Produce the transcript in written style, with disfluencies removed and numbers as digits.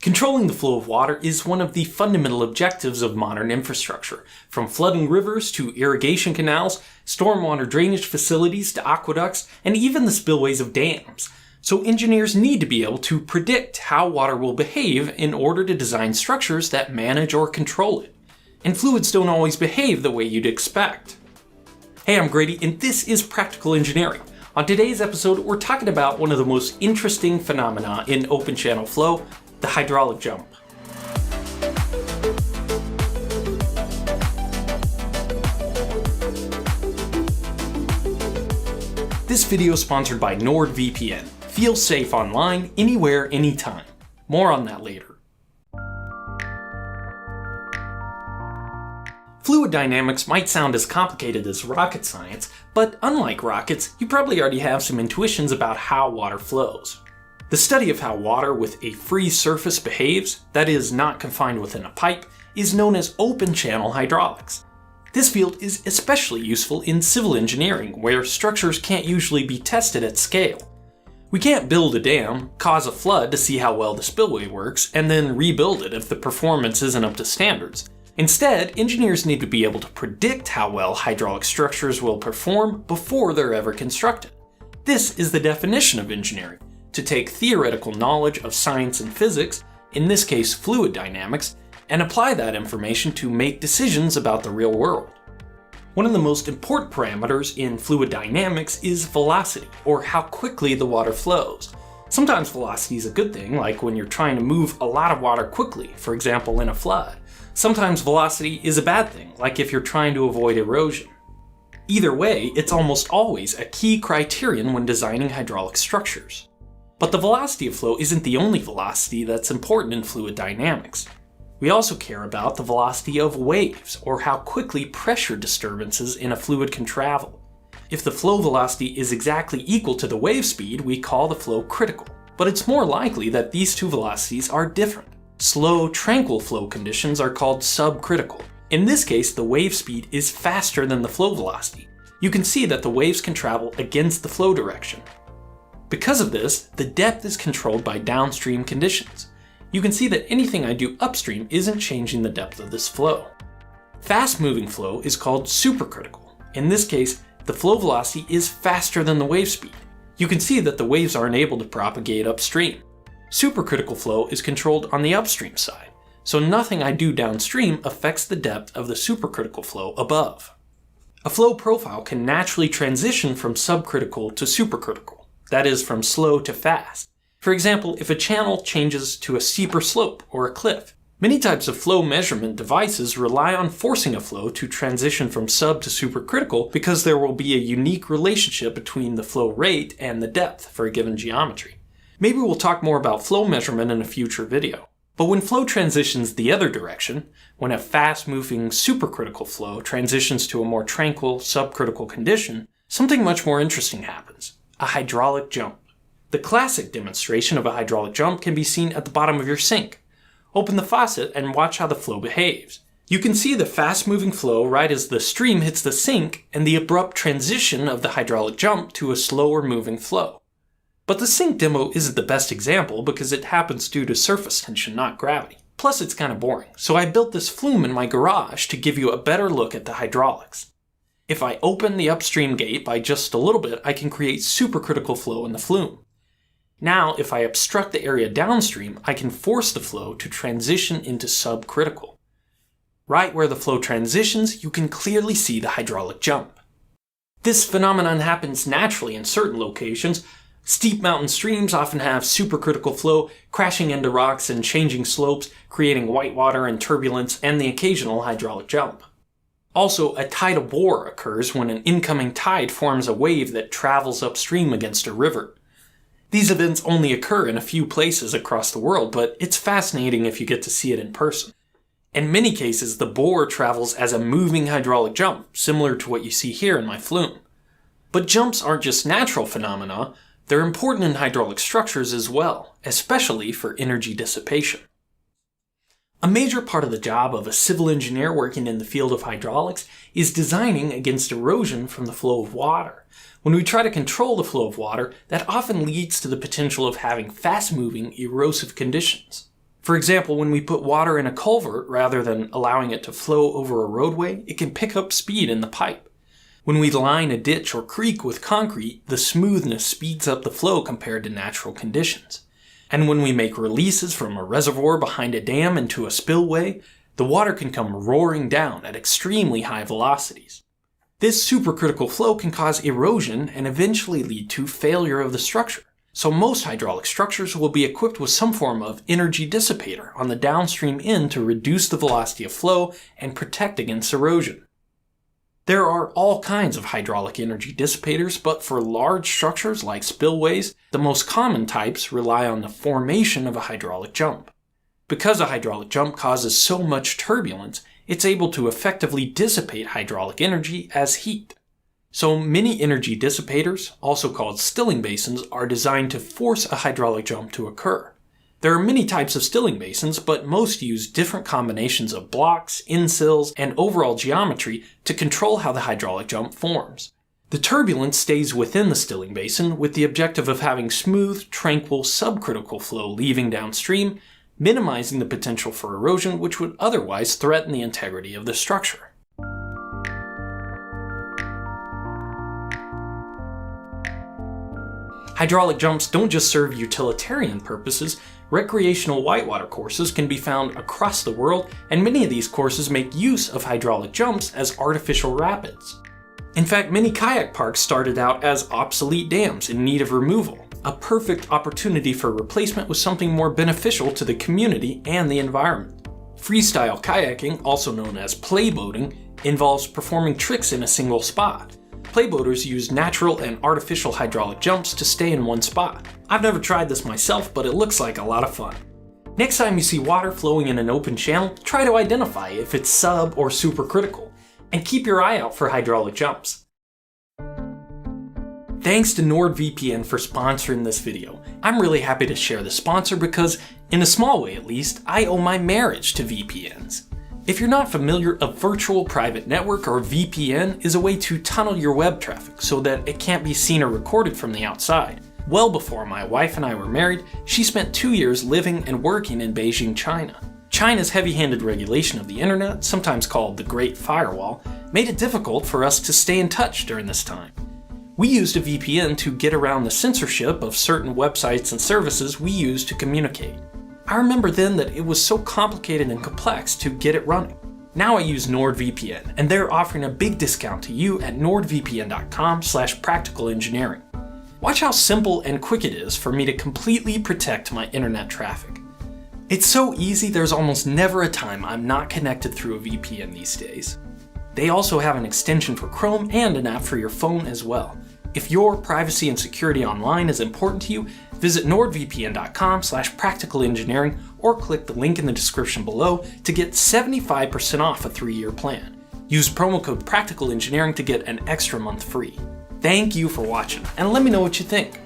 Controlling the flow of water is one of the fundamental objectives of modern infrastructure, from flooding rivers to irrigation canals, stormwater drainage facilities to aqueducts, and even the spillways of dams. So engineers need to be able to predict how water will behave in order to design structures that manage or control it. And fluids don't always behave the way you'd expect. Hey, I'm Grady, and this is Practical Engineering. On today's episode, we're talking about one of the most interesting phenomena in open channel flow, the hydraulic jump. This video is sponsored by NordVPN. Feel safe online, anywhere, anytime. More on that later. Fluid dynamics might sound as complicated as rocket science, but unlike rockets, you probably already have some intuitions about how water flows. The study of how water with a free surface behaves, that is, not confined within a pipe, is known as open channel hydraulics. This field is especially useful in civil engineering, where structures can't usually be tested at scale. We can't build a dam, cause a flood to see how well the spillway works, and then rebuild it if the performance isn't up to standards. Instead, engineers need to be able to predict how well hydraulic structures will perform before they're ever constructed. This is the definition of engineering: to take theoretical knowledge of science and physics, in this case fluid dynamics, and apply that information to make decisions about the real world. One of the most important parameters in fluid dynamics is velocity, or how quickly the water flows. Sometimes velocity is a good thing, like when you're trying to move a lot of water quickly, for example in a flood. Sometimes velocity is a bad thing, like if you're trying to avoid erosion. Either way, it's almost always a key criterion when designing hydraulic structures. But the velocity of flow isn't the only velocity that's important in fluid dynamics. We also care about the velocity of waves, or how quickly pressure disturbances in a fluid can travel. If the flow velocity is exactly equal to the wave speed, we call the flow critical. But it's more likely that these two velocities are different. Slow, tranquil flow conditions are called subcritical. In this case, the wave speed is faster than the flow velocity. You can see that the waves can travel against the flow direction. Because of this, the depth is controlled by downstream conditions. You can see that anything I do upstream isn't changing the depth of this flow. Fast-moving flow is called supercritical. In this case, the flow velocity is faster than the wave speed. You can see that the waves aren't able to propagate upstream. Supercritical flow is controlled on the upstream side, so nothing I do downstream affects the depth of the supercritical flow above. A flow profile can naturally transition from subcritical to supercritical. That is, from slow to fast. For example, if a channel changes to a steeper slope or a cliff. Many types of flow measurement devices rely on forcing a flow to transition from sub to supercritical because there will be a unique relationship between the flow rate and the depth for a given geometry. Maybe we'll talk more about flow measurement in a future video. But when flow transitions the other direction, when a fast-moving supercritical flow transitions to a more tranquil subcritical condition, something much more interesting happens: a hydraulic jump. The classic demonstration of a hydraulic jump can be seen at the bottom of your sink. Open the faucet and watch how the flow behaves. You can see the fast-moving flow right as the stream hits the sink and the abrupt transition of the hydraulic jump to a slower-moving flow. But the sink demo isn't the best example because it happens due to surface tension, not gravity. Plus it's kind of boring, so I built this flume in my garage to give you a better look at the hydraulics. If I open the upstream gate by just a little bit, I can create supercritical flow in the flume. Now, if I obstruct the area downstream, I can force the flow to transition into subcritical. Right where the flow transitions, you can clearly see the hydraulic jump. This phenomenon happens naturally in certain locations. Steep mountain streams often have supercritical flow, crashing into rocks and changing slopes, creating whitewater and turbulence, and the occasional hydraulic jump. Also, a tidal bore occurs when an incoming tide forms a wave that travels upstream against a river. These events only occur in a few places across the world, but it's fascinating if you get to see it in person. In many cases, the bore travels as a moving hydraulic jump, similar to what you see here in my flume. But jumps aren't just natural phenomena. They're important in hydraulic structures as well, especially for energy dissipation. A major part of the job of a civil engineer working in the field of hydraulics is designing against erosion from the flow of water. When we try to control the flow of water, that often leads to the potential of having fast-moving, erosive conditions. For example, when we put water in a culvert rather than allowing it to flow over a roadway, it can pick up speed in the pipe. When we line a ditch or creek with concrete, the smoothness speeds up the flow compared to natural conditions. And when we make releases from a reservoir behind a dam into a spillway, the water can come roaring down at extremely high velocities. This supercritical flow can cause erosion and eventually lead to failure of the structure. So most hydraulic structures will be equipped with some form of energy dissipator on the downstream end to reduce the velocity of flow and protect against erosion. There are all kinds of hydraulic energy dissipators, but for large structures like spillways, the most common types rely on the formation of a hydraulic jump. Because a hydraulic jump causes so much turbulence, it's able to effectively dissipate hydraulic energy as heat. So many energy dissipators, also called stilling basins, are designed to force a hydraulic jump to occur. There are many types of stilling basins, but most use different combinations of blocks, insills, and overall geometry to control how the hydraulic jump forms. The turbulence stays within the stilling basin with the objective of having smooth, tranquil, subcritical flow leaving downstream, minimizing the potential for erosion which would otherwise threaten the integrity of the structure. Hydraulic jumps don't just serve utilitarian purposes. Recreational whitewater courses can be found across the world, and many of these courses make use of hydraulic jumps as artificial rapids. In fact, many kayak parks started out as obsolete dams in need of removal, a perfect opportunity for replacement with something more beneficial to the community and the environment. Freestyle kayaking, also known as playboating, involves performing tricks in a single spot. Playboaters use natural and artificial hydraulic jumps to stay in one spot. I've never tried this myself, but it looks like a lot of fun. Next time you see water flowing in an open channel, try to identify if it's sub or supercritical, and keep your eye out for hydraulic jumps. Thanks to NordVPN for sponsoring this video. I'm really happy to share the sponsor because, in a small way at least, I owe my marriage to VPNs. If you're not familiar, a virtual private network, or VPN, is a way to tunnel your web traffic so that it can't be seen or recorded from the outside. Well before my wife and I were married, she spent 2 years living and working in Beijing, China. China's heavy-handed regulation of the internet, sometimes called the Great Firewall, made it difficult for us to stay in touch during this time. We used a VPN to get around the censorship of certain websites and services we use to communicate. I remember then that it was so complicated and complex to get it running. Now I use NordVPN, and they're offering a big discount to you at nordvpn.com/practicalengineering. Watch how simple and quick it is for me to completely protect my internet traffic. It's so easy, there's almost never a time I'm not connected through a VPN these days. They also have an extension for Chrome and an app for your phone as well. If your privacy and security online is important to you, visit nordvpn.com/practicalengineering or click the link in the description below to get 75% off a 3-year plan. Use promo code PRACTICALENGINEERING to get an extra month free. Thank you for watching, and let me know what you think.